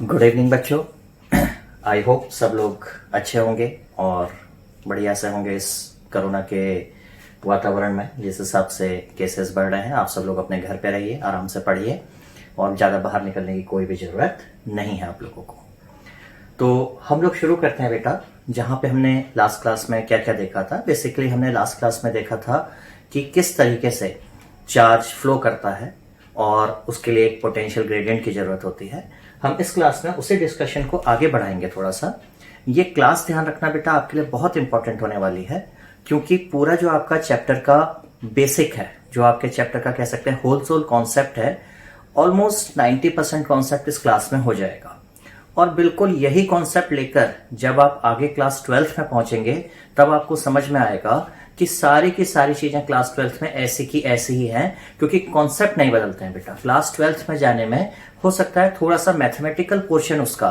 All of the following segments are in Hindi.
गुड इवनिंग बच्चों। आई होप सब लोग अच्छे होंगे और बढ़िया से होंगे इस कोरोना के वातावरण में। जिस हिसाब से केसेस बढ़ रहे हैं, आप सब लोग अपने घर पे रहिए, आराम से पढ़िए और ज़्यादा बाहर निकलने की कोई भी ज़रूरत नहीं है आप लोगों को। तो हम लोग शुरू करते हैं बेटा, जहाँ पे हमने लास्ट क्लास में क्या क्या देखा था। बेसिकली हमने लास्ट क्लास में देखा था कि किस तरीके से चार्ज फ्लो करता है और उसके लिए एक पोटेंशियल ग्रेडियंट की ज़रूरत होती है। हम इस क्लास में उसी डिस्कशन को आगे बढ़ाएंगे थोड़ा सा। ये क्लास ध्यान रखना बेटा आपके लिए बहुत इंपॉर्टेंट होने वाली है, क्योंकि पूरा जो आपका चैप्टर का बेसिक है, जो आपके चैप्टर का कह सकते हैं होल सोल कॉन्सेप्ट है, ऑलमोस्ट 90% कॉन्सेप्ट इस क्लास में हो जाएगा। और बिल्कुल यही कॉन्सेप्ट लेकर जब आप आगे क्लास 12th में पहुंचेंगे तब आपको समझ में आएगा कि सारी की सारी चीजें क्लास 12th में ऐसी की ऐसी ही हैं, क्योंकि कॉन्सेप्ट नहीं बदलते हैं बेटा। क्लास 12th में जाने में हो सकता है थोड़ा सा मैथमेटिकल पोर्शन उसका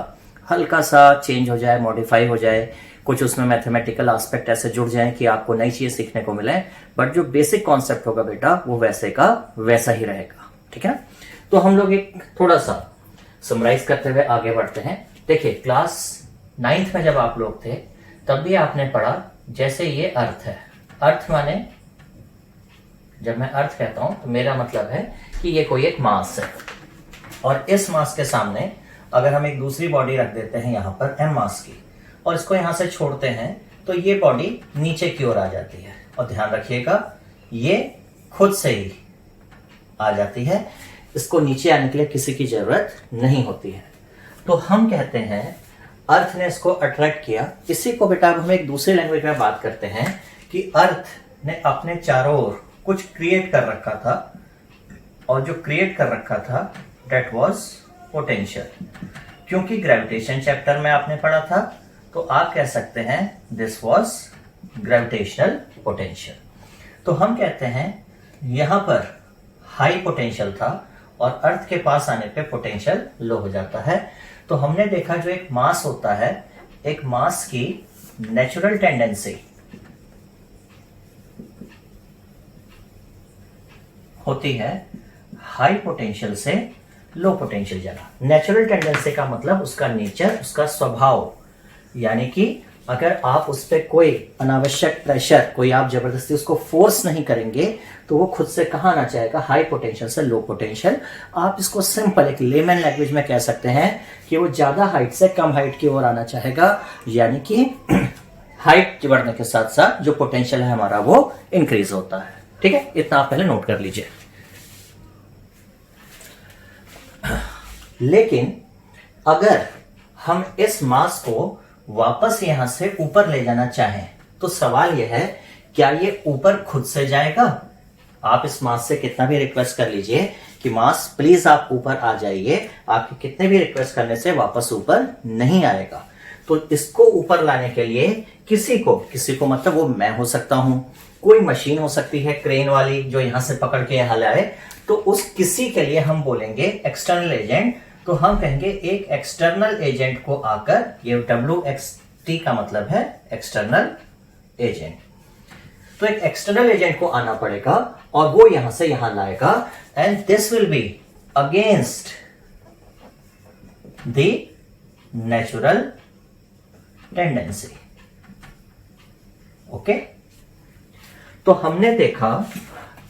हल्का सा चेंज हो जाए, मॉडिफाई हो जाए, कुछ उसमें मैथमेटिकल एस्पेक्ट ऐसे जुड़ जाए कि आपको नई चीजें सीखने को मिले, बट जो बेसिक कॉन्सेप्ट होगा बेटा वो वैसे का वैसा ही रहेगा। ठीक है ना? तो हम लोग एक थोड़ा सा समराइज करते हुए आगे बढ़ते हैं। देखिए, क्लास 9th में जब आप लोग थे तब भी आपने पढ़ा, जैसे ये अर्थ है। अर्थ माने, जब मैं अर्थ कहता हूं तो मेरा मतलब है कि ये कोई एक मास है, और इस मास के सामने अगर हम एक दूसरी बॉडी रख देते हैं यहां पर m मास की, और इसको यहां से छोड़ते हैं तो ये बॉडी नीचे की ओर आ जाती है। और ध्यान रखिएगा, ये खुद से ही आ जाती है, इसको नीचे आने के लिए किसी की जरूरत नहीं होती है। तो हम कहते हैं अर्थ ने इसको अट्रैक्ट किया। इसी को बेटा अब हम एक दूसरे लैंग्वेज में बात करते हैं कि अर्थ ने अपने चारों ओर कुछ क्रिएट कर रखा था, और जो क्रिएट कर रखा था दैट वाज पोटेंशियल। क्योंकि ग्रेविटेशन चैप्टर में आपने पढ़ा था, तो आप कह सकते हैं दिस वाज ग्रेविटेशनल पोटेंशियल। तो हम कहते हैं यहां पर हाई पोटेंशियल था और अर्थ के पास आने पे पोटेंशियल लो हो जाता है। तो हमने देखा जो एक मास होता है, एक मास की नेचुरल टेंडेंसी होती है हाई पोटेंशियल से लो पोटेंशियल जाना। नेचुरल टेंडेंसी का मतलब उसका नेचर, उसका स्वभाव, यानी कि अगर आप उस पर कोई अनावश्यक प्रेशर, कोई आप जबरदस्ती उसको फोर्स नहीं करेंगे तो वो खुद से कहाँ आना चाहेगा, हाई पोटेंशियल से लो पोटेंशियल। आप इसको सिंपल एक लेमन लैंग्वेज में कह सकते हैं कि वो ज्यादा हाइट से कम हाइट की ओर आना चाहेगा, यानी कि हाइट बढ़ने के साथ साथ जो पोटेंशियल है हमारा वो इंक्रीज होता है। ठीक है, इतना आप पहले नोट कर लीजिए। लेकिन अगर हम इस मास को वापस यहां से ऊपर ले जाना चाहें तो सवाल यह है, क्या ये ऊपर खुद से जाएगा? आप इस मास से कितना भी रिक्वेस्ट कर लीजिए कि मास प्लीज आप ऊपर आ जाइए, आपके कितने भी रिक्वेस्ट करने से वापस ऊपर नहीं आएगा। तो इसको ऊपर लाने के लिए किसी को मतलब वो मैं हो सकता हूं, कोई मशीन हो सकती है क्रेन वाली जो यहां से पकड़ के यहां लाए, तो उस किसी के लिए हम बोलेंगे एक्सटर्नल एजेंट। तो हम कहेंगे एक एक्सटर्नल एजेंट को आकर, ये WXT का मतलब है एक्सटर्नल एजेंट। तो एक एक्सटर्नल एजेंट को आना पड़ेगा और वो यहां से यहां लाएगा, and this will be against the natural tendency. Okay, तो हमने देखा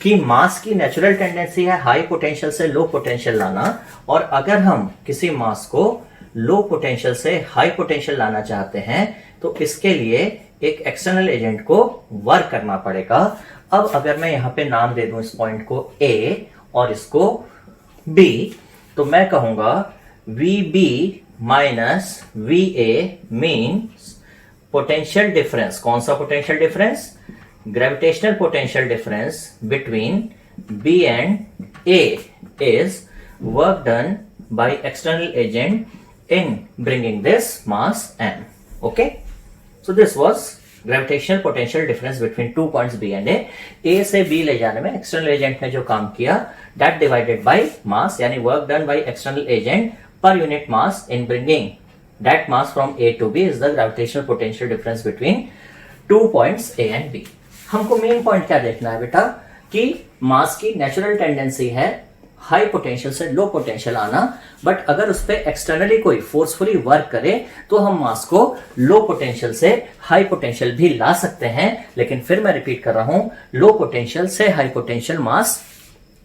कि मास की नेचुरल टेंडेंसी है हाई पोटेंशियल से लो पोटेंशियल लाना, और अगर हम किसी मास को लो पोटेंशियल से हाई पोटेंशियल लाना चाहते हैं तो इसके लिए एक एक्सटर्नल एजेंट को वर्क करना पड़ेगा। अब अगर मैं यहां पे नाम दे दूं इस पॉइंट को A और इसको B, तो मैं कहूंगा VB minus VA means potential difference. कौन सा potential difference? Gravitational potential difference between B and A is work done by external agent in bringing this mass M. Okay, so this was gravitational potential difference between 2 points B and A. A से B ले जाने में external agent ने जो काम किया, that divided by mass, यानी work done by external agent per unit mass in bringing that mass from A to B is the gravitational potential difference between 2 points A and B. हमको मेन पॉइंट क्या देखना है बेटा, कि मास की नेचुरल टेंडेंसी है हाई पोटेंशियल से लो पोटेंशियल आना, बट अगर उस पर एक्सटर्नली कोई फोर्सफुली वर्क करे तो हम मास को लो पोटेंशियल से हाई पोटेंशियल भी ला सकते हैं। लेकिन फिर मैं रिपीट कर रहा हूं, लो पोटेंशियल से हाई पोटेंशियल मास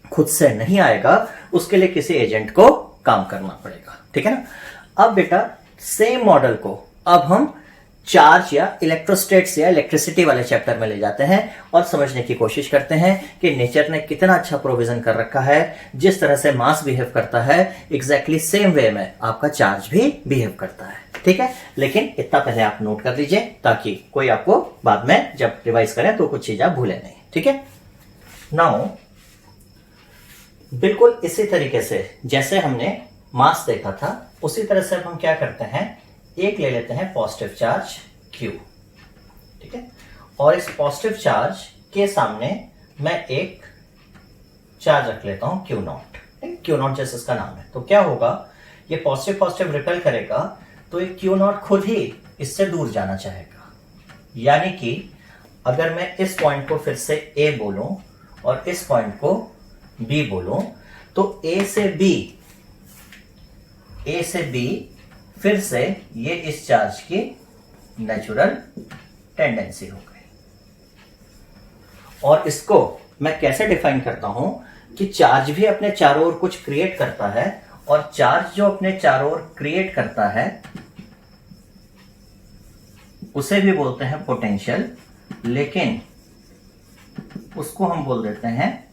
खुद से नहीं आएगा, उसके लिए किसी एजेंट को काम करना पड़ेगा। ठीक है ना। अब बेटा सेम मॉडल को अब हम चार्ज या इलेक्ट्रोस्टेट्स या इलेक्ट्रिसिटी वाले चैप्टर में ले जाते हैं और समझने की कोशिश करते हैं कि नेचर ने कितना अच्छा प्रोविजन कर रखा है। जिस तरह से मास बिहेव करता है एग्जैक्टली सेम वे में आपका चार्ज भी बिहेव करता है। ठीक है, लेकिन इतना पहले आप नोट कर लीजिए ताकि कोई आपको बाद में जब रिवाइज करें तो कुछ चीजें भूले नहीं। ठीक है। नाउ बिल्कुल इसी तरीके से जैसे हमने मास देखा था उसी तरह से हम क्या करते हैं, एक ले लेते हैं पॉजिटिव चार्ज Q। ठीक है, और इस पॉजिटिव चार्ज के सामने मैं एक चार्ज रख लेता हूं Q0। Q0 जैसे इसका नाम है। तो क्या होगा, ये पॉजिटिव पॉजिटिव रिपेल करेगा तो ये Q0 खुद ही इससे दूर जाना चाहेगा। यानी कि अगर मैं इस पॉइंट को फिर से A बोलूं और इस पॉइंट को B बोलूं तो A से B फिर से ये इस चार्ज की नेचुरल टेंडेंसी हो गई। और इसको मैं कैसे डिफाइन करता हूं कि चार्ज भी अपने चारों ओर कुछ क्रिएट करता है, और चार्ज जो अपने चारों ओर क्रिएट करता है उसे भी बोलते हैं पोटेंशियल, लेकिन उसको हम बोल देते हैं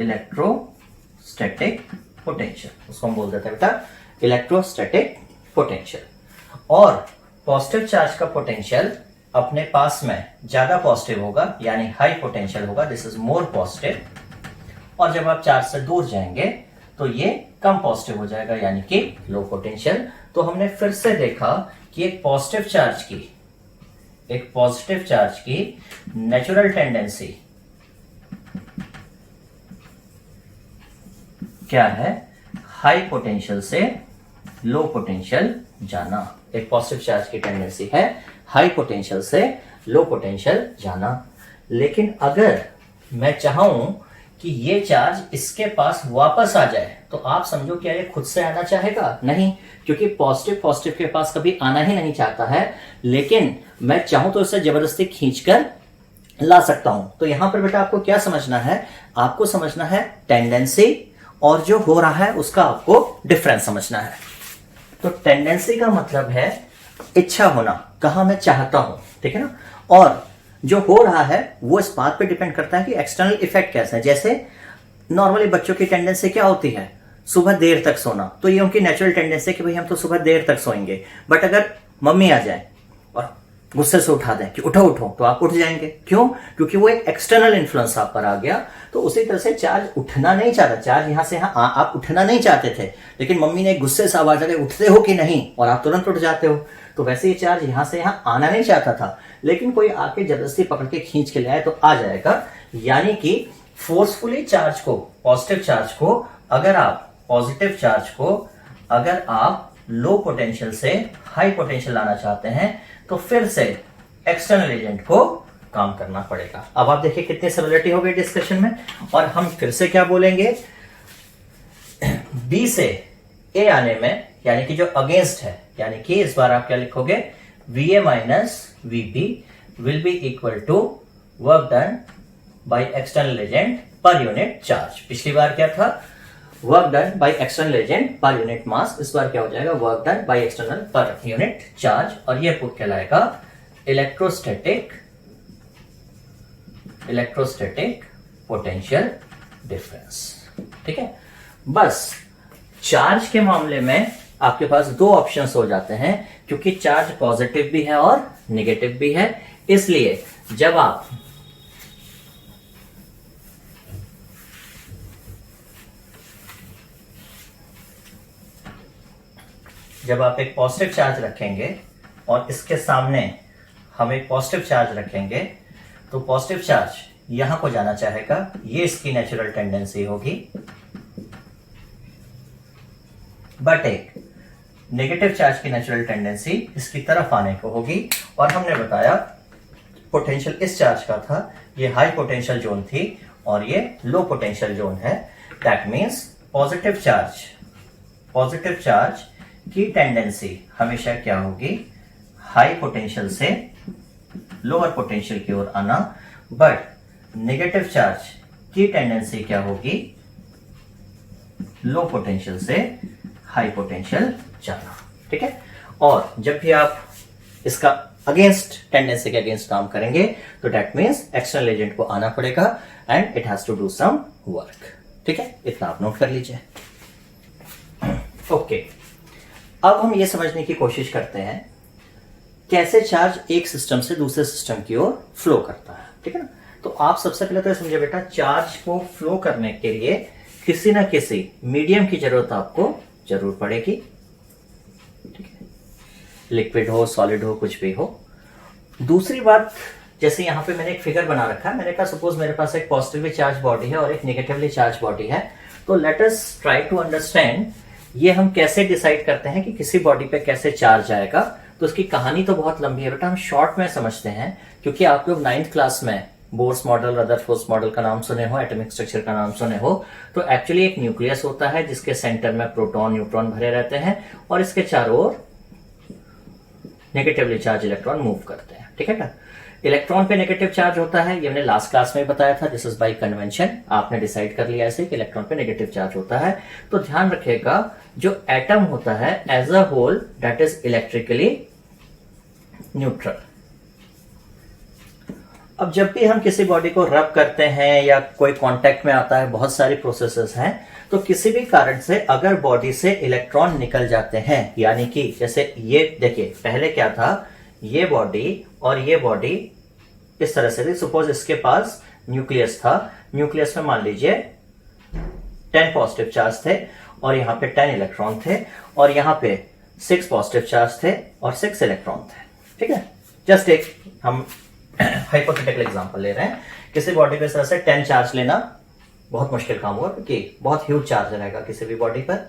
इलेक्ट्रोस्टैटिक पोटेंशियल। उसको हम बोल देते हैं बेटा इलेक्ट्रोस्टैटिक पोटेंशियल। और पॉजिटिव चार्ज का पोटेंशियल अपने पास में ज्यादा पॉजिटिव होगा, यानी हाई पोटेंशियल होगा, दिस इज मोर पॉजिटिव। और जब आप चार्ज से दूर जाएंगे तो ये कम पॉजिटिव हो जाएगा, यानी कि लो पोटेंशियल। तो हमने फिर से देखा कि एक पॉजिटिव चार्ज की नेचुरल टेंडेंसी क्या है, हाई पोटेंशियल से लो पोटेंशियल जाना। एक पॉजिटिव चार्ज की टेंडेंसी है हाई पोटेंशियल से लो पोटेंशियल जाना। लेकिन अगर मैं चाहूं कि ये चार्ज इसके पास वापस आ जाए तो आप समझो क्या ये खुद से आना चाहेगा? नहीं, क्योंकि पॉजिटिव के पास कभी आना ही नहीं चाहता है। लेकिन मैं चाहूं तो इसे जबरदस्ती खींचकर ला सकता हूं। तो यहां पर बेटा आपको क्या समझना है, आपको समझना है टेंडेंसी, और जो हो रहा है उसका आपको डिफरेंस समझना है। तो टेंडेंसी का मतलब है इच्छा होना, कहां मैं चाहता हूं। ठीक है ना। और जो हो रहा है वो इस बात पे डिपेंड करता है कि एक्सटर्नल इफेक्ट कैसा है। जैसे नॉर्मली बच्चों की टेंडेंसी क्या होती है, सुबह देर तक सोना। तो ये उनकी नेचुरल टेंडेंसी है कि भाई हम तो सुबह देर तक सोएंगे। बट अगर मम्मी आ जाए और गुस्से से उठा दें कि उठो उठो, तो आप उठ जाएंगे। क्यों? क्योंकि वो एक एक्सटर्नल इन्फ्लुएंस आप पर आ गया। तो उसी तरह से चार्ज उठना नहीं चाहता, चार्ज यहां से यहां आप उठना नहीं चाहते थे, लेकिन मम्मी ने गुस्से से आवाज लगाई उठते हो कि नहीं, और आप तुरंत उठ जाते हो। तो वैसे ये चार्ज यहां से यहां आना नहीं चाहता था, लेकिन कोई आके जबरदस्ती पकड़ के खींच के ले आए तो आ जाएगा। यानी कि फोर्सफुली चार्ज को, पॉजिटिव चार्ज को अगर आप लो पोटेंशियल से हाई पोटेंशियल लाना चाहते हैं तो फिर से एक्सटर्नल एजेंट को काम करना पड़ेगा। अब आप देखिए कितनी सिमिलरिटी हो गई डिस्कशन में। और हम फिर से क्या बोलेंगे, बी से ए आने में, यानी कि जो अगेंस्ट है, यानी कि इस बार आप क्या लिखोगे, VA minus VB will be equal to work done by external agent per unit charge. पिछली बार क्या था, work done by external agent per unit mass. इस बार क्या हो जाएगा, work done by external per unit charge. और ये पुट कहलाएगा इलेक्ट्रोस्टैटिक पोटेंशियल डिफरेंस। ठीक है। बस चार्ज के मामले में आपके पास दो ऑप्शंस हो जाते हैं, क्योंकि चार्ज पॉजिटिव भी है और नेगेटिव भी है। इसलिए जब आप एक पॉजिटिव चार्ज रखेंगे और इसके सामने हम एक पॉजिटिव चार्ज रखेंगे, तो पॉजिटिव चार्ज यहां को जाना चाहेगा, ये इसकी नेचुरल टेंडेंसी होगी। बट एक नेगेटिव चार्ज की नेचुरल टेंडेंसी इसकी तरफ आने को होगी। और हमने बताया पोटेंशियल इस चार्ज का था, ये हाई पोटेंशियल जोन थी और ये लो पोटेंशियल जोन है। दैट मीन्स पॉजिटिव चार्ज की टेंडेंसी हमेशा क्या होगी, हाई पोटेंशियल से लोअर पोटेंशियल की ओर आना, बट नेगेटिव चार्ज की टेंडेंसी क्या होगी, लो पोटेंशियल से हाई पोटेंशियल जाना। ठीक है, और जब भी आप इसका अगेंस्ट टेंडेंसी के अगेंस्ट काम करेंगे तो दैट मीन्स एक्सटर्नल एजेंट को आना पड़ेगा and it has to do some work. ठीक है, इतना आप नोट कर लीजिए। ओके, अब हम ये समझने की कोशिश करते हैं कैसे चार्ज एक सिस्टम से दूसरे सिस्टम की ओर फ्लो करता है। ठीक है ना, तो आप सबसे पहले तो समझे बेटा, चार्ज को फ्लो करने के लिए किसी ना किसी मीडियम की जरूरत आपको जरूर पड़ेगी। ठीक है, लिक्विड हो, सॉलिड हो, कुछ भी हो। दूसरी बात, जैसे यहां पे मैंने एक फिगर बना रखा है, मैंने कहा सपोज मेरे पास एक पॉजिटिवली चार्ज बॉडी है और एक नेगेटिवली चार्ज बॉडी है, तो let us try to understand ये हम कैसे डिसाइड करते हैं कि किसी बॉडी पे कैसे चार्ज आएगा। तो उसकी कहानी तो बहुत लंबी है बेटा, हम शॉर्ट में समझते हैं, क्योंकि आप लोग 9th क्लास में बोर्स मॉडल, रदरफोर्ड मॉडल का नाम सुने हो, एटॉमिक स्ट्रक्चर का नाम सुने हो। तो एक्चुअली एक न्यूक्लियस होता है जिसके सेंटर में प्रोटॉन, न्यूट्रॉन भरे रहते हैं और इसके चारों ओर नेगेटिवली चार्ज इलेक्ट्रॉन मूव करते हैं। ठीक है ना, इलेक्ट्रॉन पे नेगेटिव चार्ज होता है, ये मैंने लास्ट क्लास में बताया था, दिस इज बाय कन्वेंशन। आपने डिसाइड कर लिया ऐसे कि इलेक्ट्रॉन पे नेगेटिव चार्ज होता है। तो ध्यान रखिएगा, जो एटम होता है as a whole that is electrically neutral. अब जब भी हम किसी बॉडी को रब करते हैं या कोई कांटेक्ट में आता है, बहुत सारी प्रोसेसेस हैं, तो किसी भी कारण से अगर बॉडी से इलेक्ट्रॉन निकल जाते हैं, यानी कि जैसे ये देखिए, पहले क्या था, ये बॉडी और ये बॉडी इस तरह से थी। सपोज इसके पास न्यूक्लियस था, न्यूक्लियस में मान लीजिए 10 पॉजिटिव चार्ज थे और यहां पे 10 इलेक्ट्रॉन थे, और यहां पे 6 पॉजिटिव चार्ज थे और 6 इलेक्ट्रॉन थे। ठीक है, जस्ट एक हम हाइपोथेटिकल एग्जांपल ले रहे हैं। किसी बॉडी पे इस तरह से 10 चार्ज लेना बहुत मुश्किल काम होगा, क्योंकि बहुत ह्यूज चार्ज रहेगा किसी भी बॉडी पर।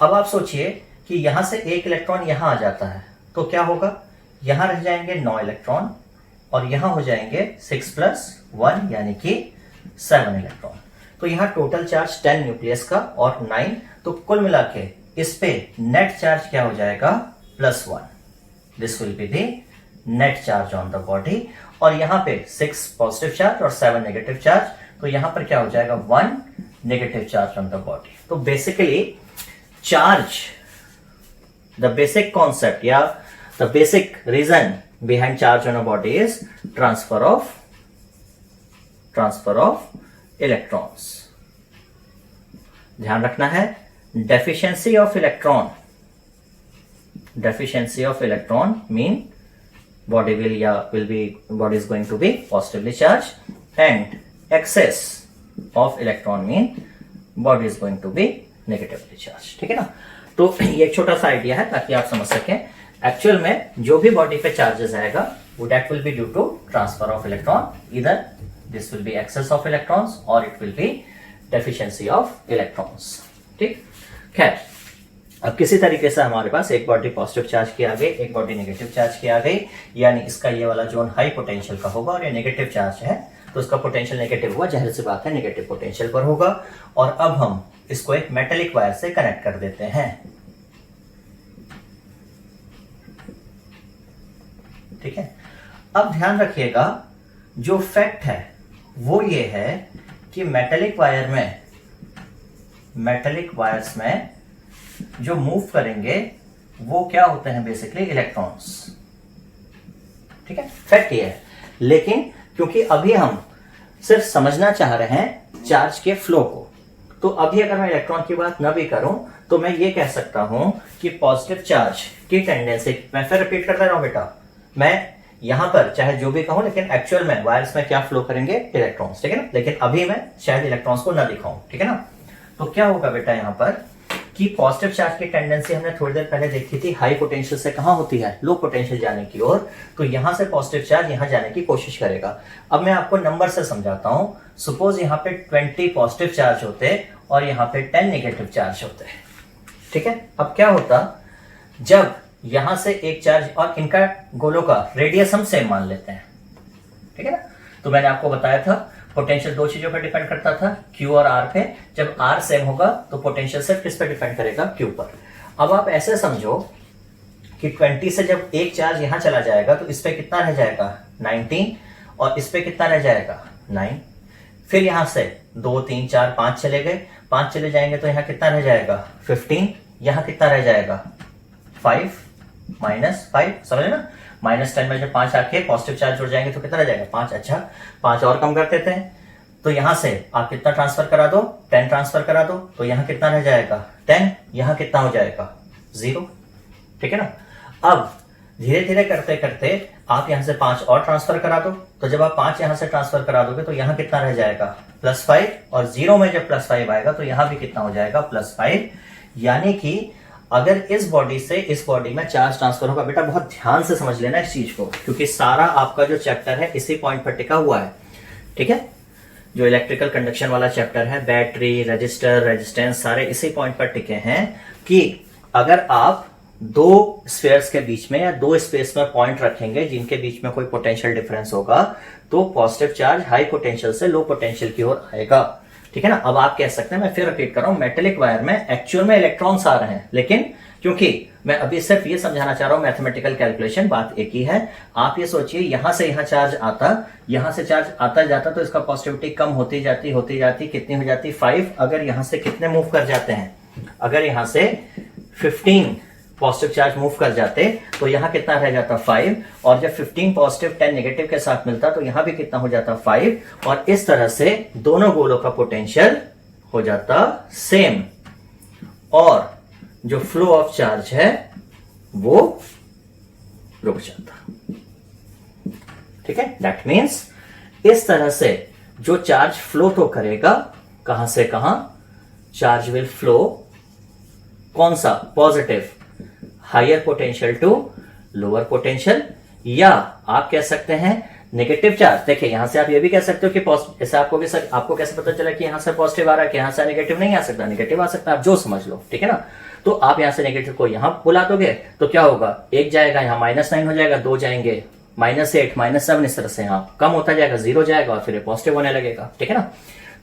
अब आप सोचिए कि यहां से एक इलेक्ट्रॉन यहां आ जाता है, तो क्या होगा, यहां रह जाएंगे 9 इलेक्ट्रॉन और यहां हो जाएंगे 6 + 1 यानी कि 7 इलेक्ट्रॉन। तो यहां टोटल चार्ज 10 न्यूक्लियस का और 9, तो कुल मिला के इस पे नेट चार्ज क्या हो जाएगा, +1। This will be the net charge on the body. और यहां पे 6 पॉजिटिव चार्ज और 7 नेगेटिव चार्ज, तो यहां पर क्या हो जाएगा, 1 negative charge on the body. तो basically charge, the basic concept या the basic reason behind charge on a body is transfer of electrons. ध्यान रखना है, deficiency of electron mean body is going to be positively charged, and excess of electron mean body is going to be negatively charged। ठीक है ना, तो ये एक छोटा सा आइडिया है ताकि आप समझ सकें एक्चुअल में जो भी बॉडी पे चार्जेस आएगा वो that will be due to transfer of electron, either this will be excess of electrons or it will be deficiency of electrons. ठीक, खैर, अब किसी तरीके से हमारे पास एक बॉडी पॉजिटिव चार्ज की आ गई, एक बॉडी नेगेटिव चार्ज की आ गई, यानी इसका ये वाला जोन हाई पोटेंशियल का होगा और ये नेगेटिव चार्ज है, तो इसका पोटेंशियल नेगेटिव हुआ, जाहिर सी बात है नेगेटिव पोटेंशियल पर होगा। और अब हम इसको एक मेटेलिक वायर से कनेक्ट कर देते हैं। ठीक है, अब ध्यान रखिएगा, जो फैक्ट है वो ये है कि मेटेलिक वायर्स में जो मूव करेंगे वो क्या होते हैं, बेसिकली इलेक्ट्रॉन्स। ठीक है, फैक्ट ये है। लेकिन क्योंकि अभी हम सिर्फ समझना चाह रहे हैं चार्ज के फ्लो को, तो अभी अगर मैं इलेक्ट्रॉन की बात न भी करूं तो मैं ये कह सकता हूं कि पॉजिटिव चार्ज की टेंडेंसी, मैं फिर रिपीट करता रहा हूं बेटा, मैं यहां पर चाहे जो भी कहूं, लेकिन एक्चुअल में वायर्स में क्या फ्लो करेंगे, इलेक्ट्रॉन्स। ठीक है ना, लेकिन अभी मैं शायद इलेक्ट्रॉन्स को न दिखाऊं। ठीक है ना, तो क्या होगा बेटा यहां पर कि पॉजिटिव चार्ज की टेंडेंसी हमने थोड़ी देर पहले देखी थी, हाई पोटेंशियल से कहां होती है, लो पोटेंशियल जाने की ओर। तो यहां से पॉजिटिव चार्ज यहां जाने की कोशिश करेगा। अब मैं आपको नंबर से समझाता हूं। सपोज यहां पे 20 पॉजिटिव चार्ज होते और यहां पे 10 नेगेटिव चार्ज होते। ठीक है, अब क्या होता, जब यहां से एक चार्ज, और इनका गोलों का रेडियस हम सेम मान लेते हैं। ठीक है ना, तो मैंने आपको बताया था पोटेंशियल दो चीजों पर डिपेंड करता था, Q और R पे। जब R सेम होगा तो पोटेंशियल सिर्फ किस पे डिपेंड करेगा, Q पर। अब आप ऐसे समझो कि 20 से जब एक चार्ज यहां चला जाएगा तो इस पे कितना रह जाएगा, 19, और इस पे कितना रह जाएगा, 9। फिर यहां से 2 3 4 5 चले गए, 5 चले जाएंगे तो यहां कितना रह जाएगा, 15। यहां कितना रह जाएगा, 5 -5, समझे ना। -10 में जब 5 आके पॉजिटिव चार्ज जुड़ जाएंगे तो कितना रह जाएगा, 5। अच्छा, 5 और कम कर देते हैं, तो यहां से आप कितना ट्रांसफर करा दो, 10 ट्रांसफर करा दो, तो यहां कितना रह जाएगा, 10। यहां कितना हो जाएगा, 0। ठीक है ना। अब धीरे धीरे करते करते आप यहां से 5 और ट्रांसफर करा दो, तो जब आप 5 यहां से ट्रांसफर करा दोगे तो यहां कितना रह जाएगा, +5, और 0 में जब +5 आएगा तो यहां भी कितना हो जाएगा, +5। यानी कि अगर इस बॉडी से इस बॉडी में चार्ज ट्रांसफर होगा, बेटा बहुत ध्यान से समझ लेना इस चीज को, क्योंकि सारा आपका जो चैप्टर है इसी पॉइंट पर टिका हुआ है। ठीक है, जो इलेक्ट्रिकल कंडक्शन वाला चैप्टर है, बैटरी, रजिस्टर, रेजिस्टेंस, सारे इसी पॉइंट पर टिके हैं कि अगर आप दो स्फेयर्स के बीच में या दो स्पेस में पॉइंट रखेंगे जिनके बीच में कोई पोटेंशियल डिफरेंस होगा, तो पॉजिटिव चार्ज हाई पोटेंशियल से लो पोटेंशियल की ओर आएगा। ठीक है ना। अब आप कह सकते हैं, मैं फिर रिपीट कर रहा हूं, मेटेलिक वायर में एक्चुअल में इलेक्ट्रॉन्स आ रहे हैं, लेकिन क्योंकि मैं अभी सिर्फ ये समझाना चाह रहा हूं, मैथमेटिकल कैलकुलेशन, बात एक ही है। आप ये सोचिए, यहां से यहां चार्ज आता, यहां से चार्ज आता जाता, तो इसका पॉजिटिविटी कम होती जाती, कितनी हो जाती, 5। अगर यहां से कितने मूव कर जाते हैं, अगर यहां से 15 पॉजिटिव चार्ज मूव कर जाते तो यहां कितना रह जाता, 5। और जब 15 पॉजिटिव 10 नेगेटिव के साथ मिलता तो यहां भी कितना हो जाता, 5। और इस तरह से दोनों गोलों का पोटेंशियल हो जाता सेम, और जो फ्लो ऑफ चार्ज है वो रुक जाता। ठीक है, दैट मीन्स इस तरह से जो चार्ज फ्लो तो करेगा, कहां से कहां, चार्ज विल फ्लो, कौन सा, positive, higher potential to lower potential, या आप कह सकते हैं नेगेटिव चार्ज। देखिए यहां से आप ये भी कह सकते हो कि ऐसे आपको कैसे पता चला कि यहां से पॉजिटिव आ रहा है, कि यहां से नेगेटिव नहीं आ सकता, नेगेटिव आ सकता है, आप जो समझ लो। ठीक है ना। तो आप यहां से नेगेटिव को यहां बुला दोगे तो क्या होगा, 1 जाएगा, यहां -9 हो जाएगा, 2 जाएंगे, -8, -7, इस तरह से यहां कम होता जाएगा, 0 जाएगा, और फिर पॉजिटिव होने लगेगा। ठीक है ना।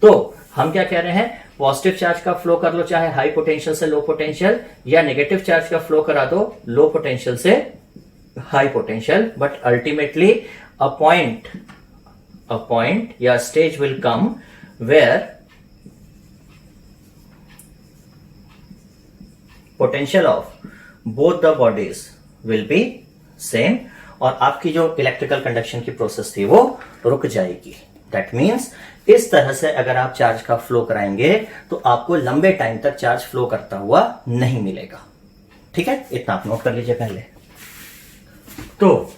तो हम क्या कह रहे हैं, पॉजिटिव चार्ज का फ्लो कर लो चाहे हाई पोटेंशियल से लो पोटेंशियल, या नेगेटिव चार्ज का फ्लो करा दो लो पोटेंशियल से high potential, but ultimately a point या stage will come where potential of both the bodies will be same, और आपकी जो इलेक्ट्रिकल कंडक्शन की प्रोसेस थी वो रुक जाएगी। दैट मीन्स इस तरह से अगर आप चार्ज का फ्लो कराएंगे तो आपको लंबे टाइम तक चार्ज फ्लो करता हुआ नहीं मिलेगा। ठीक है, इतना आप नोट कर लीजिए पहले। तो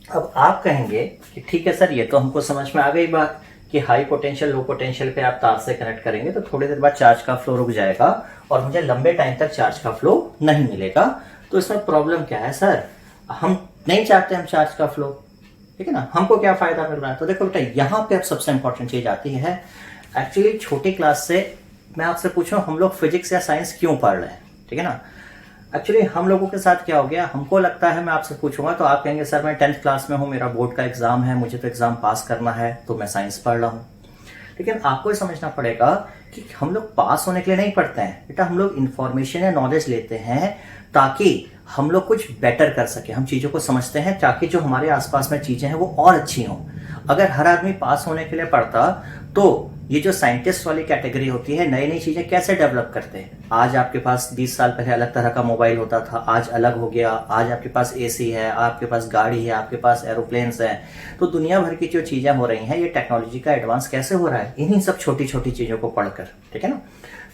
अब आप कहेंगे कि ठीक है सर, ये तो हमको समझ में आ गई बात कि हाई पोटेंशियल लो पोटेंशियल पे आप तार से कनेक्ट करेंगे तो थोड़ी देर बाद चार्ज का फ्लो रुक जाएगा और मुझे लंबे टाइम तक चार्ज का फ्लो नहीं मिलेगा। तो इसमें प्रॉब्लम क्या है सर, हम नहीं चाहते हम चार्ज का फ्लो, ठीक है ना, हमको क्या फायदा मिल रहा है। तो देखो बेटा, यहां पे अब सबसे इंपॉर्टेंट चीज आती है। एक्चुअली छोटी क्लास से मैं आपसे पूछूं, हम लोग फिजिक्स या साइंस क्यों पढ़ रहे हैं, ठीक है ना। एक्चुअली हम लोगों के साथ क्या हो गया, हमको लगता है, मैं आपसे पूछूंगा तो आप कहेंगे सर मैं 10th क्लास में हूं, मेरा बोर्ड का एग्जाम है, मुझे तो एग्जाम पास करना है, तो मैं साइंस पढ़ रहा हूं। लेकिन आपको ये समझना पड़ेगा कि हम लोग पास होने के लिए नहीं पढ़ते हैं बेटा, हम लोग इंफॉर्मेशन या नॉलेज लेते हैं ताकि हम लोग कुछ बेटर कर सके। हम चीजों को समझते हैं ताकि जो हमारे आसपास में चीजें हैं वो और अच्छी हों। अगर हर आदमी पास होने के लिए पढ़ता तो ये जो साइंटिस्ट वाली कैटेगरी होती है, नई नई चीजें कैसे डेवलप करते हैं। आज आपके पास 20 साल पहले अलग तरह का मोबाइल होता था, आज अलग हो गया। आज आपके पास एसी है, आपके पास गाड़ी है, आपके पास एरोप्लेन्स है। तो दुनिया भर की जो चीजें हो रही हैं, ये टेक्नोलॉजी का एडवांस कैसे हो रहा है, इन्हीं सब छोटी छोटी चीजों को पढ़कर, ठीक है ना।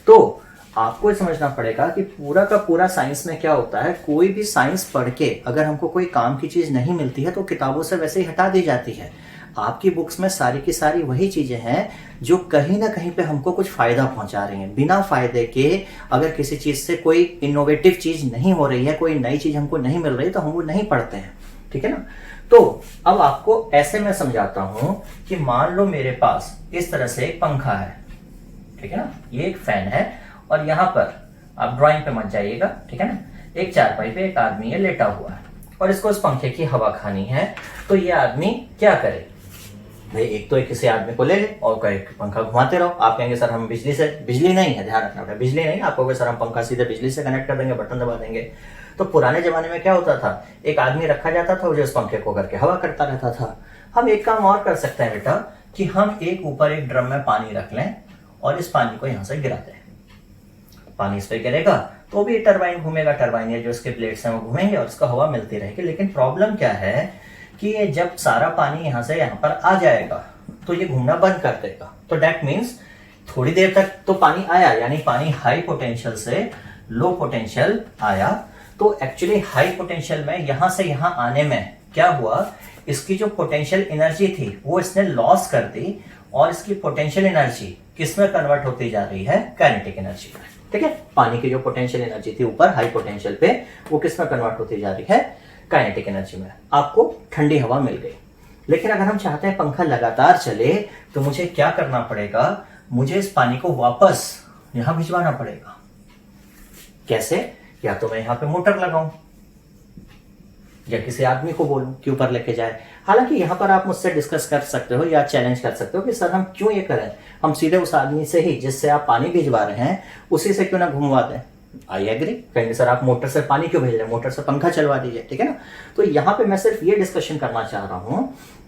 तो आपको समझना पड़ेगा कि पूरा का पूरा साइंस में क्या होता है, कोई भी साइंस पढ़ के अगर हमको कोई काम की चीज नहीं मिलती है तो किताबों से वैसे ही हटा दी जाती है। आपकी बुक्स में सारी की सारी वही चीजें हैं जो कहीं ना कहीं पे हमको कुछ फायदा पहुंचा रही हैं। बिना फायदे के अगर किसी चीज से कोई इनोवेटिव चीज नहीं हो रही है, कोई नई चीज हमको नहीं मिल रही, तो हम वो नहीं पढ़ते हैं, ठीक है ना। तो अब आपको ऐसे मैं समझाता हूं कि मान लो मेरे पास इस तरह से एक पंखा है, ठीक है ना, ये एक फैन है, और यहां पर आप ड्राइंग पे मत जाइएगा, ठीक है ना। एक चारपाई पे एक आदमी है लेटा हुआ है और इसको इस पंखे की हवा खानी है। तो ये आदमी क्या करे, भाई एक तो एक किसी आदमी को ले ले और कहे पंखा घुमाते रहो। आप कहेंगे सर हम बिजली नहीं है, ध्यान रखना, बिजली नहीं, आप कहोगे सर हम पंखा सीधे बिजली से कनेक्ट कर देंगे, बटन दबा देंगे। तो पुराने जमाने में क्या होता था, एक आदमी रखा जाता था जो इस पंखे को करके हवा करता रहता था। हम एक काम और कर सकते हैं बेटा, कि हम एक ऊपर एक ड्रम में पानी रख लें और इस पानी को यहां से गिरा दें। पानी इस पे गिरेगा तो भी टरबाइन घूमेगा, टरबाइन या जो इसके प्लेट्स हैं वो घूमेंगे और इसको हवा मिलती रहेगी। लेकिन प्रॉब्लम क्या है कि ये जब सारा पानी यहां से यहां पर आ जाएगा तो ये घूमना बंद कर देगा। तो दैट मीन्स थोड़ी देर तक तो पानी आया, यानी पानी हाई पोटेंशियल से लो पोटेंशियल आया। तो एक्चुअली हाई पोटेंशियल में यहां से यहां आने में क्या हुआ, इसकी जो पोटेंशियल एनर्जी थी वो इसने लॉस कर दी और इसकी पोटेंशियल एनर्जी किसमें कन्वर्ट होती जा रही है, काइनेटिक एनर्जी में। ठीक है, पानी की जो पोटेंशियल एनर्जी थी ऊपर हाई पोटेंशियल पे, वो किसमें कन्वर्ट होती जा रही है, काइनेटिक एनर्जी में। आपको ठंडी हवा मिल गई। लेकिन अगर हम चाहते हैं पंखा लगातार चले तो मुझे क्या करना पड़ेगा, मुझे इस पानी को वापस यहां भिजवाना पड़ेगा। कैसे, या तो मैं यहां पे मोटर लगाऊं या किसी आदमी को बोलूं कि ऊपर लेके जाए। हालांकि यहां पर आप मुझसे डिस्कस कर सकते हो या चैलेंज कर सकते हो कि सर हम क्यों ये करें, हम सीधे उस आदमी से ही जिससे आप पानी भिजवा रहे हैं उसी से क्यों ना घुमवा दें। आई एग्री, कहेंगे सर आप मोटर से पानी क्यों भेज रहे हैं, मोटर से पंखा चलवा दीजिए। ठीक है ना, तो यहां पे मैं सिर्फ ये डिस्कशन करना चाह रहा हूं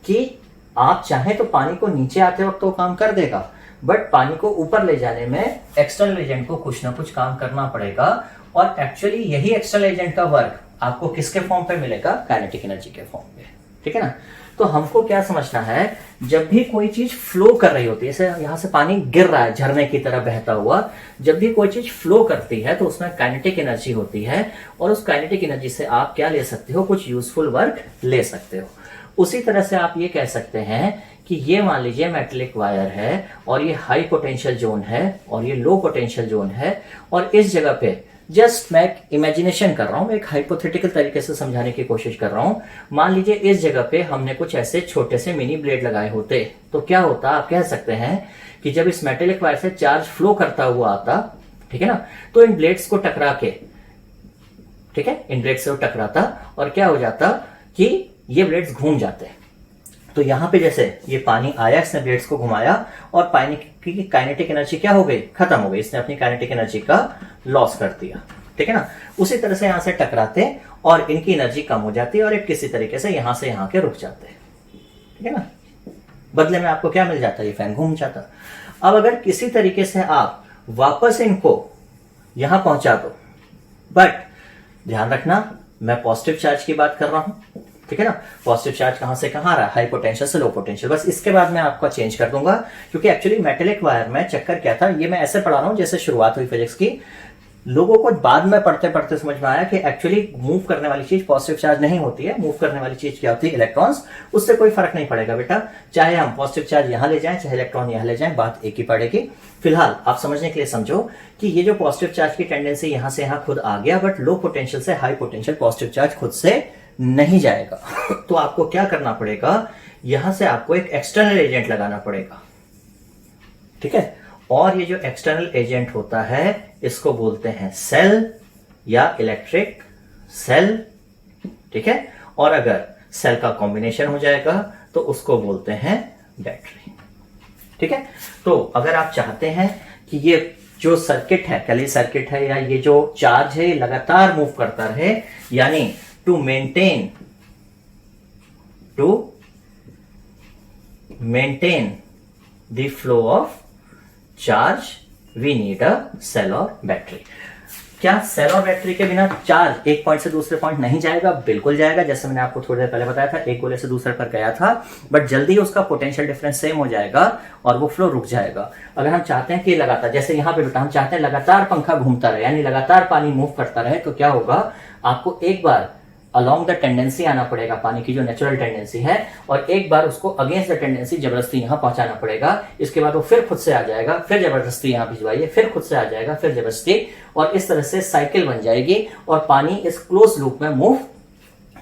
कि आप चाहें तो पानी को नीचे आते वक्त तो काम कर देगा, बट पानी को ऊपर ले जाने में एक्सटर्नल एजेंट को कुछ ना कुछ काम करना पड़ेगा। और एक्चुअली यही एक्सटर्नल एजेंट का वर्क आपको किसके फॉर्म पे मिलेगा, काइनेटिक एनर्जी के फॉर्म पे। ठीक है ना, तो हमको क्या समझना है, जब भी कोई चीज फ्लो कर रही होती है, जैसे यहां से पानी गिर रहा है झरने की तरह बहता हुआ, जब भी कोई चीज फ्लो करती है तो उसमें काइनेटिक एनर्जी होती है और उस काइनेटिक एनर्जी से आप क्या ले सकते हो, कुछ यूजफुल वर्क ले सकते हो। उसी तरह से आप ये कह सकते हैं कि ये मान लीजिए मेटेलिक वायर है और ये हाई पोटेंशियल जोन है और ये लो पोटेंशियल जोन है, और इस जगह पे जस्ट मैं इमेजिनेशन कर रहा हूं, एक हाइपोथेटिकल तरीके से समझाने की कोशिश कर रहा हूं। मान लीजिए इस जगह पे हमने कुछ ऐसे छोटे से मिनी ब्लेड लगाए होते तो क्या होता, आप कह सकते हैं कि जब इस मेटेलिक वायर से चार्ज फ्लो करता हुआ आता, ठीक है ना, तो इन ब्लेड्स को टकरा के, ठीक है, इन ब्लेड्स से वो टकराता और क्या हो जाता कि ये ब्लेड्स घूम जाते। तो यहां पे जैसे ये पानी आया, इसने ब्लेड्स को घुमाया और पानी की काइनेटिक एनर्जी क्या हो गई, खत्म हो गई, इसने अपनी काइनेटिक एनर्जी का लॉस कर दिया। ठीक है ना, उसी तरह से यहां से टकराते और इनकी एनर्जी कम हो जाती है और एक किसी तरीके से यहां से यहां के रुक जाते हैं। ठीक है ना, बदले में आपको क्या मिल जाता है, ये फैन घूम जाता। अब अगर किसी तरीके से आप वापस इनको यहां पहुंचा दो, बट ध्यान रखना मैं पॉजिटिव चार्ज की बात कर रहा हूं। ठीक है ना, पॉजिटिव चार्ज कहां से कहां आ रहा है, हाई पोटेंशियल से लो पोटेंशियल। बस इसके बाद मैं आपका चेंज कर दूंगा, क्योंकि एक्चुअली मेटेलिक वायर में चक्कर क्या था, ये मैं ऐसे पढ़ा रहा हूं जैसे शुरुआत हुई फिजिक्स की। लोगों को बाद में पढ़ते पढ़ते समझ में आया कि एक्चुअली मूव करने वाली चीज पॉजिटिव चार्ज नहीं होती है, मूव करने वाली चीज क्या होती है, इलेक्ट्रॉन्स। उससे कोई फर्क नहीं पड़ेगा बेटा, चाहे हम पॉजिटिव चार्ज यहां ले जाएं चाहे इलेक्ट्रॉन यहां ले जाएं, बात एक ही पड़ेगी। फिलहाल आप समझने के लिए समझो कि ये जो पॉजिटिव चार्ज की टेंडेंसी यहां से यहां खुद आ गया, बट लो पोटेंशियल से हाई पोटेंशियल पॉजिटिव चार्ज खुद से नहीं जाएगा। तो आपको क्या करना पड़ेगा, यहां से आपको एक एक्सटर्नल एजेंट लगाना पड़ेगा। ठीक है, और ये जो एक्सटर्नल एजेंट होता है इसको बोलते हैं सेल या इलेक्ट्रिक सेल। ठीक है, और अगर सेल का कॉम्बिनेशन हो जाएगा तो उसको बोलते हैं बैटरी। ठीक है, तो अगर आप चाहते हैं कि ये जो सर्किट है, कल सर्किट है या ये जो चार्ज है लगातार मूव करता रहे, यानी to maintain the flow of charge we need a cell or battery। क्या सेल और बैटरी के बिना चार्ज एक पॉइंट से दूसरे पॉइंट नहीं जाएगा? बिल्कुल जाएगा, जैसे मैंने आपको थोड़ी देर पहले बताया था, एक गोले से दूसरे पर गया था, बट जल्दी उसका पोटेंशियल डिफरेंस सेम हो जाएगा और वो फ्लो रुक जाएगा। अगर हम चाहते हैं कि लगातार, जैसे यहाँ पे बेटा हम चाहते हैं लगातार पंखा घूमता रहे, यानी लगातार पानी मूव करता रहे, तो क्या होगा, आपको एक बार अलॉन्ग द टेंडेंसी आना पड़ेगा, पानी की जो नेचुरल टेंडेंसी है, और एक बार उसको अगेंस्ट द टेंडेंसी जबरदस्ती यहां पहुंचाना पड़ेगा। इसके बाद वो फिर खुद से आ जाएगा, फिर जबरदस्ती यहां भिजवाइए, फिर खुद से आ जाएगा, फिर जबरदस्ती, और इस तरह से साइकिल बन जाएगी और पानी इस क्लोज लूप में मूव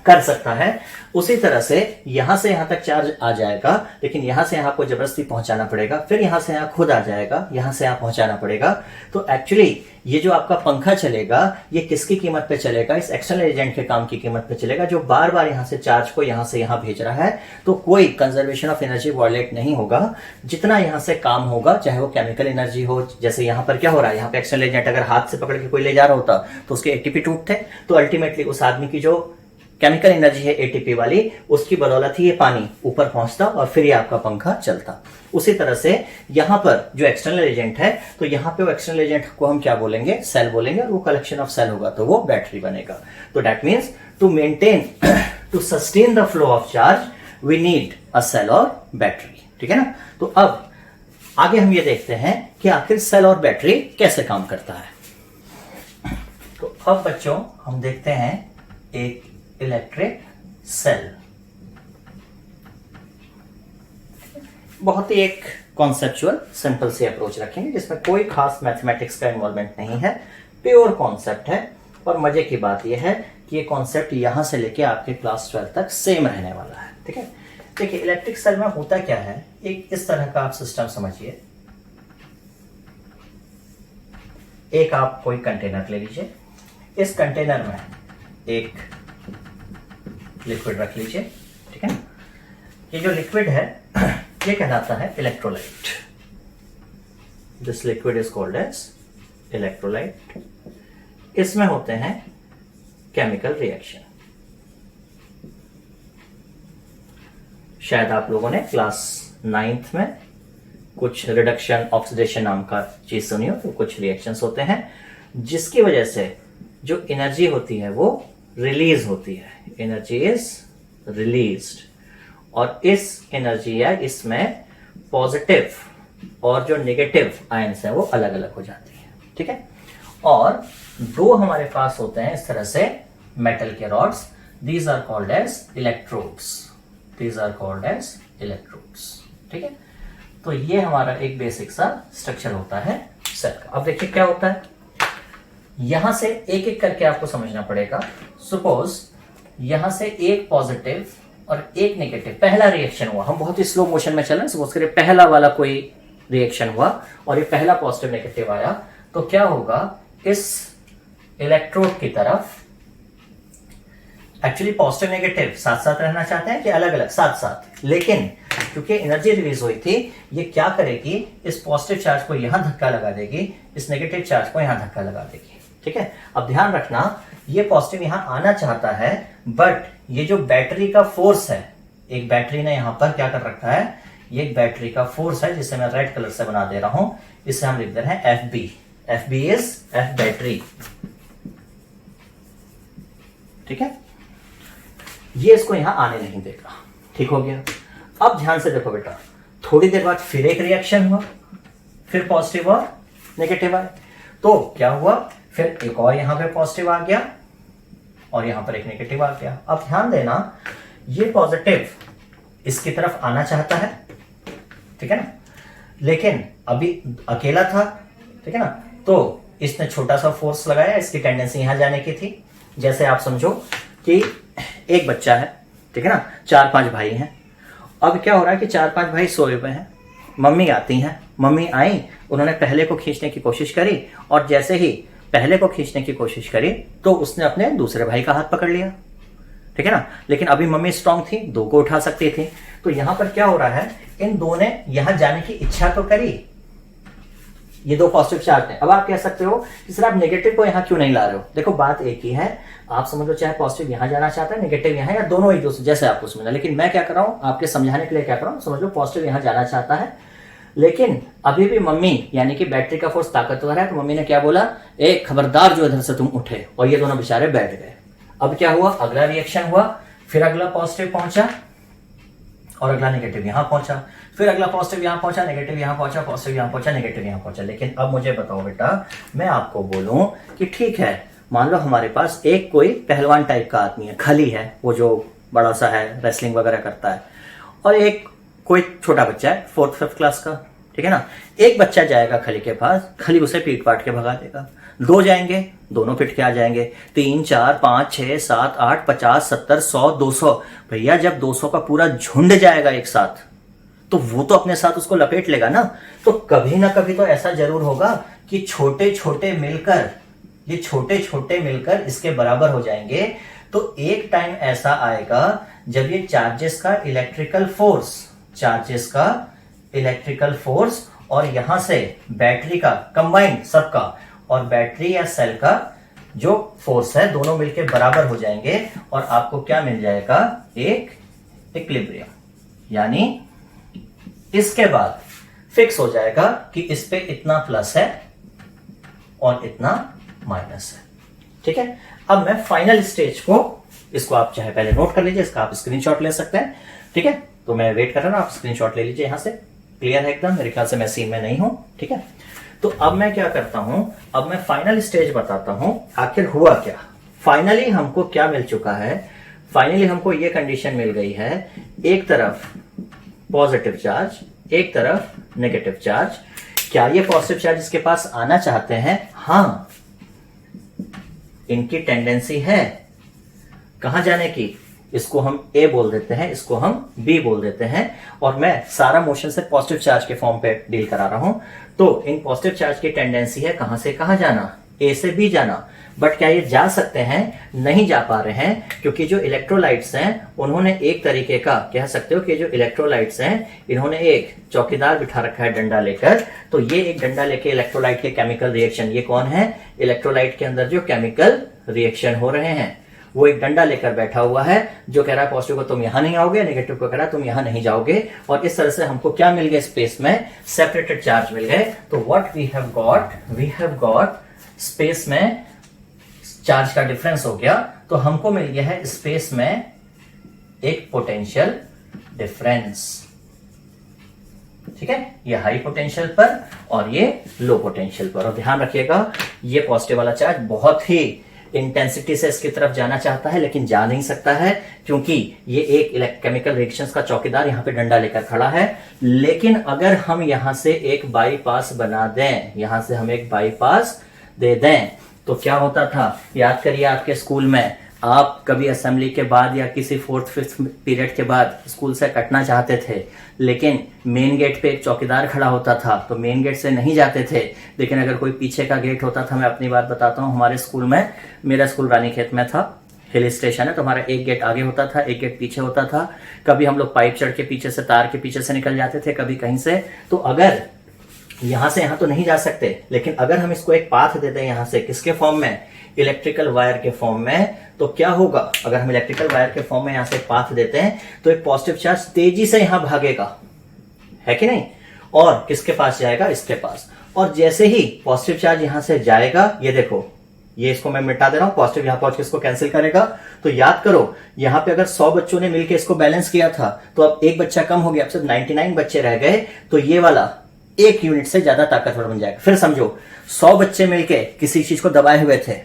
कर सकता है, उसी तरह से यहां से यहां तक चार्ज आ जाएगा, लेकिन यहां से यहां को जबरदस्ती पहुंचाना पड़ेगा, फिर यहां से यहां खुद आ जाएगा, यहां से यहां पहुंचाना पड़ेगा। तो एक्चुअली ये जो आपका पंखा चलेगा, ये किसकी कीमत पे चलेगा? इस एक्सटर्नल एजेंट के काम की कीमत पे चलेगा, जो बार बार यहां से चार्ज को यहां से यहां भेज रहा है। तो कोई कंजर्वेशन ऑफ एनर्जी वायलेट नहीं होगा। जितना यहां से काम होगा, चाहे वो केमिकल एनर्जी हो, जैसे यहां पर क्या हो रहा है, यहां पे एक्सटर्नल एजेंट अगर हाथ से पकड़ के कोई ले जा रहा होता तो उसके एटीपी टूटते, तो अल्टीमेटली उस आदमी की जो केमिकल एनर्जी है एटीपी वाली, उसकी बदौलत ही ये पानी ऊपर पहुंचता और फिर ये आपका पंखा चलता। उसी तरह से यहां पर जो एक्सटर्नल एजेंट है, तो यहां पे वो एक्सटर्नल एजेंट को हम क्या बोलेंगे? सेल बोलेंगे, और वो कलेक्शन ऑफ सेल होगा तो वो बैटरी बनेगा। तो that means to maintain, to sustain the flow of charge we need a cell और बैटरी। ठीक है ना? तो अब आगे हम ये देखते हैं कि आखिर सेल और बैटरी कैसे काम करता है। तो अब बच्चों हम देखते हैं एक इलेक्ट्रिक सेल। बहुत ही एक कॉन्सेप्चुअल सिंपल सी अप्रोच रखेंगे, जिसमें कोई खास मैथमेटिक्स का इन्वॉल्वमेंट नहीं है, प्योर कॉन्सेप्ट है। और मजे की बात यह है कि ये कॉन्सेप्ट यहां से लेके आपके क्लास 12 तक सेम रहने वाला है। ठीक है? देखिए, इलेक्ट्रिक सेल में होता क्या है, एक इस तरह का आप सिस्टम समझिए। एक आप कोई कंटेनर ले लीजिए, इस कंटेनर में एक लिक्विड रख लीजिए। ठीक है ना? ये जो लिक्विड है ये कहलाता है electrolyte. This liquid is called as electrolyte. इसमें होते हैं केमिकल रिएक्शन। शायद आप लोगों ने क्लास 9th में कुछ रिडक्शन ऑक्सीडेशन नाम का चीज सुनी हो। तो कुछ रिएक्शंस होते हैं जिसकी वजह से जो एनर्जी होती है वो रिलीज होती है। एनर्जी इज रिलीज्ड, और इस एनर्जी या इसमें पॉजिटिव और जो नेगेटिव आयंस है वो अलग अलग हो जाती है। ठीक है? और दो हमारे पास होते हैं इस तरह से मेटल के rods. These are called as electrodes. These are called as electrodes. ठीक है? तो ये हमारा एक बेसिक सा स्ट्रक्चर होता है सेल का। अब देखिए क्या होता है, यहां से एक एक करके आपको समझना पड़ेगा। सपोज यहां से एक पॉजिटिव और एक नेगेटिव, पहला रिएक्शन हुआ, हम बहुत ही स्लो मोशन में चल रहे हैं, सपोज करिए पहला वाला कोई रिएक्शन हुआ और ये पहला पॉजिटिव नेगेटिव आया, तो क्या होगा, इस इलेक्ट्रोड की तरफ एक्चुअली पॉजिटिव नेगेटिव साथ साथ रहना चाहते हैं कि अलग अलग? साथ साथ। लेकिन क्योंकि एनर्जी रिलीज हुई थी, ये क्या करेगी, इस पॉजिटिव चार्ज को यहां धक्का लगा देगी, इस नेगेटिव चार्ज को यहां धक्का लगा देगी। ठीक है? अब ध्यान रखना, ये पॉजिटिव यहां आना चाहता है, बट ये जो बैटरी का फोर्स है, एक बैटरी ने यहां पर क्या कर रखा है, ये एक बैटरी का फोर्स है जिसे मैं रेड कलर से बना दे रहा हूं। इसे हम लिख दे रहे हैं FB। FB is F battery. ठीक है? ये इसको यहां आने नहीं देगा। ठीक हो गया? अब ध्यान से देखो बेटा, थोड़ी देर बाद फिर एक रिएक्शन हुआ, फिर पॉजिटिव और नेगेटिव आए, तो क्या हुआ, फिर एक और यहां पे पॉजिटिव आ गया और यहां पर एक नेगेटिव आ गया। अब ध्यान देना, ये पॉजिटिव इसकी तरफ आना चाहता है, ठीक है ना, लेकिन अभी अकेला था, ठीक है ना, तो इसने छोटा सा फोर्स लगाया, इसकी टेंडेंसी यहां जाने की थी। जैसे आप समझो कि एक बच्चा है, ठीक है ना, 4-5 भाई हैं। अब क्या हो रहा है कि 4-5 भाई सोए हुए हैं, मम्मी आती हैं, मम्मी आई, उन्होंने पहले को खींचने की कोशिश करी, और जैसे ही पहले को खींचने की कोशिश करी तो उसने अपने दूसरे भाई का हाथ पकड़ लिया, ठीक है ना, लेकिन अभी मम्मी स्ट्रांग थी, 2 को उठा सकती थी। तो यहां पर क्या हो रहा है, इन 2 ने यहां जाने की इच्छा तो करी, ये 2 पॉजिटिव चार्ज है। अब आप कह सकते हो कि सर आप नेगेटिव को यहां क्यों नहीं ला रहे हो। देखो बात एक ही है, आप समझ लो चाहे पॉजिटिव यहां जाना चाहता है, नेगेटिव यहां, या दोनों एक दूसरे, जैसे आपको समझना। लेकिन मैं क्या कर रहा हूं, आपके समझाने के लिए क्या कर रहा हूं, समझ लो पॉजिटिव यहां जाना चाहता है, लेकिन अभी भी मम्मी यानी कि बैटरी का फोर्स ताकतवर है, तो मम्मी ने क्या बोला, ए खबरदार जो इधर से तुम उठे, और ये दोनों बेचारे बैठ गए। अब क्या हुआ, अगला रिएक्शन हुआ, फिर अगला पॉजिटिव पहुंचा और अगला नेगेटिव यहां पहुंचा, फिर अगला पॉजिटिव यहां पहुंचा, नेगेटिव यहां पहुंचा, पॉजिटिव यहां पहुंचा, नेगेटिव यहां पहुंचा। लेकिन अब मुझे बताओ बेटा, मैं आपको बोलूं कि ठीक है, मान लो हमारे पास एक कोई पहलवान टाइप का आदमी है, खली है, वो जो बड़ा सा है, रेसलिंग वगैरह करता है, और एक कोई छोटा बच्चा है 4th-5th क्लास का, ठीक है ना। एक बच्चा जाएगा खली के पास, खली उसे पीट पाट के भगा देगा। दो जाएंगे, दोनों पिट के आ जाएंगे। 3 4 5 6 7 8 50 70 100 200। भैया जब 200 का पूरा झुंड जाएगा एक साथ, तो वो तो अपने साथ उसको लपेट लेगा ना। तो कभी ना कभी तो ऐसा जरूर होगा कि छोटे छोटे मिलकर, ये छोटे छोटे मिलकर इसके बराबर हो जाएंगे। तो एक टाइम ऐसा आएगा जब ये चार्जेस का इलेक्ट्रिकल फोर्स, चार्जेस का इलेक्ट्रिकल फोर्स और यहां से बैटरी का कंबाइंड सबका और बैटरी या सेल का जो फोर्स है दोनों मिलके बराबर हो जाएंगे और आपको क्या मिल जाएगा, एक इक्विलिब्रियम। यानी इसके बाद फिक्स हो जाएगा कि इस पे इतना प्लस है और इतना माइनस है। ठीक है, अब मैं फाइनल स्टेज को, इसको आप चाहे पहले नोट कर लीजिए, इसका आप स्क्रीनशॉट ले सकते हैं। ठीक है, तो मैं वेट कर रहा हूं, आप स्क्रीनशॉट ले लीजिए। यहां से क्लियर है एकदम, मेरे ख्याल से मैं सीन में नहीं हूं। ठीक है, तो अब मैं क्या करता हूं, अब मैं फाइनल स्टेज बताता हूं आखिर हुआ क्या। फाइनली हमको क्या मिल चुका है, फाइनली हमको ये कंडीशन मिल गई है, एक तरफ पॉजिटिव चार्ज, एक तरफ नेगेटिव चार्ज। क्या ये पॉजिटिव चार्ज इसके पास आना चाहते हैं? हां, इनकी टेंडेंसी है कहां जाने की। इसको हम ए बोल देते हैं, इसको हम बी बोल देते हैं, और मैं सारा मोशन से पॉजिटिव चार्ज के फॉर्म पे डील करा रहा हूं। तो इन पॉजिटिव चार्ज की टेंडेंसी है कहां से कहां जाना, ए से बी जाना। बट क्या ये जा सकते हैं? नहीं जा पा रहे हैं, क्योंकि जो इलेक्ट्रोलाइट्स हैं उन्होंने एक तरीके का, कह सकते हो कि जो इलेक्ट्रोलाइट्स हैं इन्होंने एक चौकीदार बिठा रखा है डंडा लेकर। तो ये एक डंडा लेके इलेक्ट्रोलाइट के केमिकल रिएक्शन, ये कौन है, इलेक्ट्रोलाइट के अंदर जो केमिकल रिएक्शन हो रहे हैं, वो एक डंडा लेकर बैठा हुआ है जो कह रहा है पॉजिटिव को तुम यहां नहीं आओगे, नेगेटिव को कह रहा है तुम यहां नहीं जाओगे। और इस तरह से हमको क्या मिल गया, स्पेस में सेपरेटेड चार्ज मिल गए। तो what we have got space में चार्ज का डिफरेंस हो गया। तो हमको मिल गया है स्पेस में एक पोटेंशियल डिफरेंस। ठीक है, ये हाई पोटेंशियल पर और ये लो पोटेंशियल पर। और ध्यान रखिएगा, ये पॉजिटिव वाला चार्ज बहुत ही इंटेंसिटी से इसकी तरफ जाना चाहता है, लेकिन जा नहीं सकता है, क्योंकि ये एक केमिकल रिएक्शंस का चौकीदार यहां पे डंडा लेकर खड़ा है। लेकिन अगर हम यहां से एक बाईपास बना दें, यहां से हम एक बाईपास दे दें, तो क्या होता था, याद करिए आपके स्कूल में, आप कभी असेंबली के बाद या किसी 4th 5th पीरियड के बाद स्कूल से कटना चाहते थे, लेकिन मेन गेट पे एक चौकीदार खड़ा होता था, तो मेन गेट से नहीं जाते थे। लेकिन अगर कोई पीछे का गेट होता था, मैं अपनी बात बताता हूँ, हमारे स्कूल में, मेरा स्कूल रानीखेत में था, हिल स्टेशन है, तो हमारा एक गेट आगे होता था, एक गेट पीछे होता था। कभी हम लोग पाइप चढ़ के पीछे से, तार के पीछे से निकल जाते थे, कभी कहीं से। तो अगर यहां से यहां तो नहीं जा सकते, लेकिन अगर हम इसको एक पाथ देते हैं यहां से, किसके फॉर्म में, इलेक्ट्रिकल वायर के फॉर्म में, तो क्या होगा, अगर हम इलेक्ट्रिकल वायर के फॉर्म में यहां से एक पाथ देते हैं, तो एक पॉजिटिव चार्ज तेजी से यहां भागेगा, है कि नहीं, और किसके पास जाएगा, इसके पास। और जैसे ही पॉजिटिव चार्ज यहां से जाएगा, ये देखो, ये इसको मैं मिटा दे रहा हूं, पॉजिटिव यहां पहुंच के इसको कैंसिल करेगा। तो याद करो, यहां पे अगर 100 बच्चों ने मिलकर इसको बैलेंस किया था, तो अब एक बच्चा कम हो गया, अब सिर्फ 99 बच्चे रह गए, तो ये वाला एक यूनिट से ज्यादा ताकतवर बन जाएगा। फिर समझो, 100 बच्चे मिलके किसी चीज को दबाए हुए थे,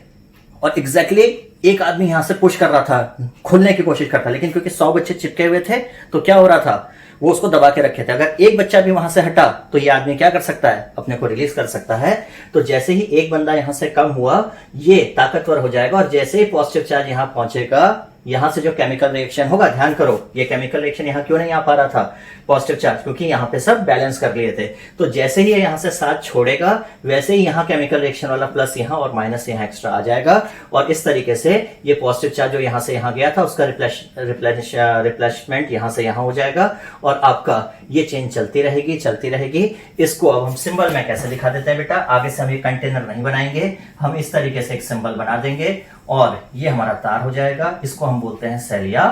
और एग्जैक्टली एक आदमी यहां से पुश कर रहा था, खोलने की कोशिश करता, लेकिन क्योंकि 100 बच्चे चिपके हुए थे, तो क्या हो रहा था, वो उसको दबा के रखे थे। अगर एक बच्चा भी वहां से हटा, तो ये आदमी क्या कर सकता है, अपने को रिलीज कर सकता है। तो जैसे ही एक बंदा यहां से कम हुआ, ये ताकतवर हो जाएगा, और जैसे ही पॉजिटिव चार्ज यहां पहुंचेगा, यहां से जो केमिकल रिएक्शन होगा, ध्यान करो, ये केमिकल रिएक्शन यहां क्यों नहीं आ पा रहा था, पॉजिटिव चार्ज, क्योंकि यहां पे सब बैलेंस कर लिए थे। तो जैसे ही ये यहां से साथ छोड़ेगा, वैसे ही यहां केमिकल रिएक्शन वाला प्लस यहां और माइनस यहां एक्स्ट्रा आ जाएगा, और इस तरीके से ये पॉजिटिव चार्ज जो यहां से यहां गया था, उसका रिप्लेसमेंट यहां से यहां हो जाएगा, और आपका ये चेंज चलती रहेगी। इसको अब हम सिंबल में कैसे दिखा देते हैं बेटा, आगे से हम ये कंटेनर नहीं बनाएंगे, हम इस तरीके से एक सिंबल बना देंगे, और ये हमारा तार हो जाएगा। इसको हम बोलते हैं सेल या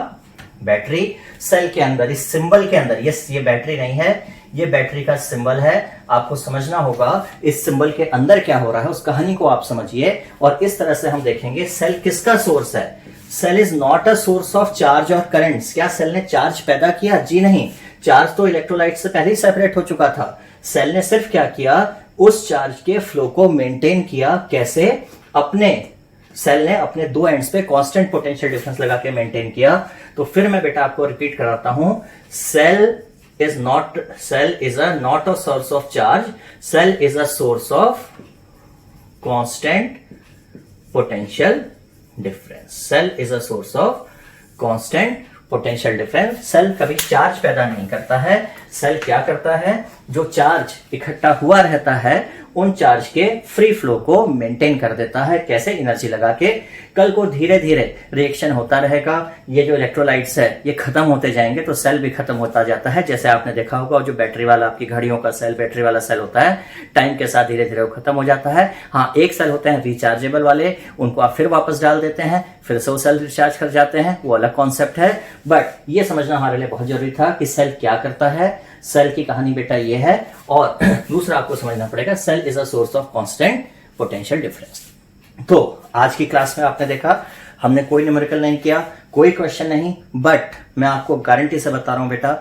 बैटरी। सेल के अंदर, इस सिंबल के अंदर, ये बैटरी नहीं है, ये बैटरी का सिंबल है। आपको समझना होगा इस सिंबल के अंदर क्या हो रहा है, उस कहानी को आप समझिए। और इस तरह से हम देखेंगे सेल किसका सोर्स है। Cell is not a source of charge और करंट्स। क्या सेल ने चार्ज पैदा किया? जी नहीं, चार्ज तो इलेक्ट्रोलाइट से पहले ही सेपरेट हो चुका था। सेल ने सिर्फ क्या किया, उस चार्ज के फ्लो को मेंटेन किया। कैसे? सेल ने अपने दो एंड्स पे कांस्टेंट पोटेंशियल डिफरेंस लगा के मेंटेन किया। तो फिर मैं बेटा आपको रिपीट कराता हूं, cell is not, cell is a not a source of charge, cell is a source of constant potential difference. Cell is a source of constant potential difference. Cell कभी चार्ज पैदा नहीं करता है। सेल क्या करता है, जो चार्ज इकट्ठा हुआ रहता है उन चार्ज के फ्री फ्लो को मेंटेन कर देता है। कैसे? एनर्जी लगा के। कल को धीरे धीरे रिएक्शन होता रहेगा, ये जो इलेक्ट्रोलाइट्स है ये खत्म होते जाएंगे तो सेल भी खत्म होता जाता है। जैसे आपने देखा होगा जो बैटरी वाला आपकी घड़ियों का सेल, बैटरी वाला सेल होता है, टाइम के साथ धीरे धीरे वो खत्म हो जाता है। हाँ, एक सेल होते हैं रिचार्जेबल वाले, उनको आप फिर वापस डाल देते हैं, फिर से वो सेल रिचार्ज कर जाते हैं, वो अलग कॉन्सेप्ट है। बट ये समझना हमारे लिए बहुत जरूरी था कि सेल क्या करता है। सेल की कहानी बेटा ये है। और दूसरा आपको समझना पड़ेगा, cell is a source of constant potential difference. तो आज की क्लास में आपने देखा हमने कोई न्यूमेरिकल नहीं किया, कोई क्वेश्चन नहीं, बट मैं आपको गारंटी से बता रहा हूं बेटा,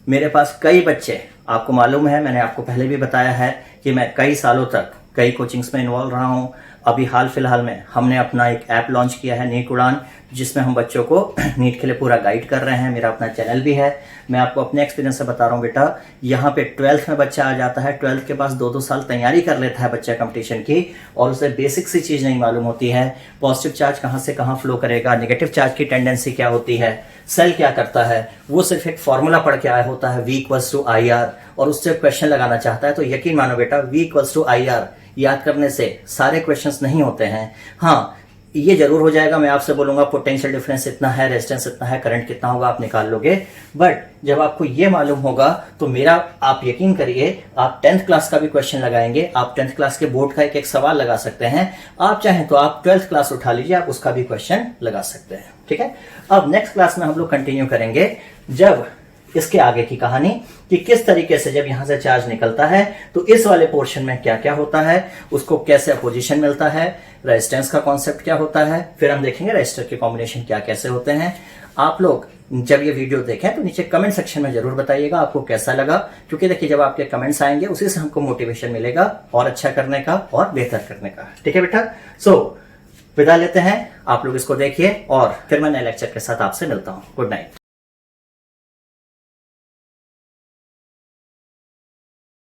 मेरे पास कई बच्चे, आपको मालूम है, मैंने आपको पहले भी बताया है कि मैं कई सालों तक कई कोचिंग्स में इन्वॉल्व रहा हूं। अभी हाल फिलहाल में हमने अपना एक ऐप लॉन्च किया है, नीट उड़ान, जिसमें हम बच्चों को नीट के लिए पूरा गाइड कर रहे हैं। मेरा अपना चैनल भी है। मैं आपको अपने एक्सपीरियंस से बता रहा हूं बेटा, यहाँ पे 12th में बच्चा आ जाता है, 12th के पास 2-2 साल तैयारी कर लेता है बच्चा कंपटीशन की, और उसे बेसिक सी चीज नहीं मालूम होती है। पॉजिटिव चार्ज कहां से कहां फ्लो करेगा, नेगेटिव चार्ज की टेंडेंसी क्या होती है, सेल क्या करता है, वो सिर्फ एक फॉर्मूला पढ़ के आया होता है V=IR, और उससे क्वेश्चन लगाना चाहता है। तो यकीन मानो बेटा, V=IR याद करने से सारे क्वेश्चंस नहीं होते हैं। हाँ, ये जरूर हो जाएगा, मैं आपसे बोलूंगा पोटेंशियल डिफरेंस इतना है, रेजिस्टेंस इतना है, करंट कितना होगा, आप निकाल लोगे। बट जब आपको ये मालूम होगा तो मेरा, आप यकीन करिए, आप 10th क्लास का भी क्वेश्चन लगाएंगे, आप 10th क्लास के बोर्ड का एक सवाल लगा सकते हैं। आप चाहें तो आप 12th क्लास उठा लीजिए, आप उसका भी क्वेश्चन लगा सकते हैं। ठीक है, अब नेक्स्ट क्लास में हम लोग कंटिन्यू करेंगे जब इसके आगे की कहानी, कि किस तरीके से जब यहां से चार्ज निकलता है तो इस वाले पोर्शन में क्या क्या होता है, उसको कैसे अपोजिशन मिलता है, रेजिस्टेंस का कॉन्सेप्ट क्या होता है, फिर हम देखेंगे रेजिस्टर के कॉम्बिनेशन क्या कैसे होते हैं। आप लोग जब ये वीडियो देखें तो नीचे कमेंट सेक्शन में जरूर बताइएगा आपको कैसा लगा, क्योंकि देखिए जब आपके कमेंट्स आएंगे उसी से हमको मोटिवेशन मिलेगा और अच्छा करने का और बेहतर करने का। ठीक है बेटा, सो विदा लेते हैं, आप लोग इसको देखिए और फिर मैं नए लेक्चर के साथ आपसे मिलता हूं। Good night.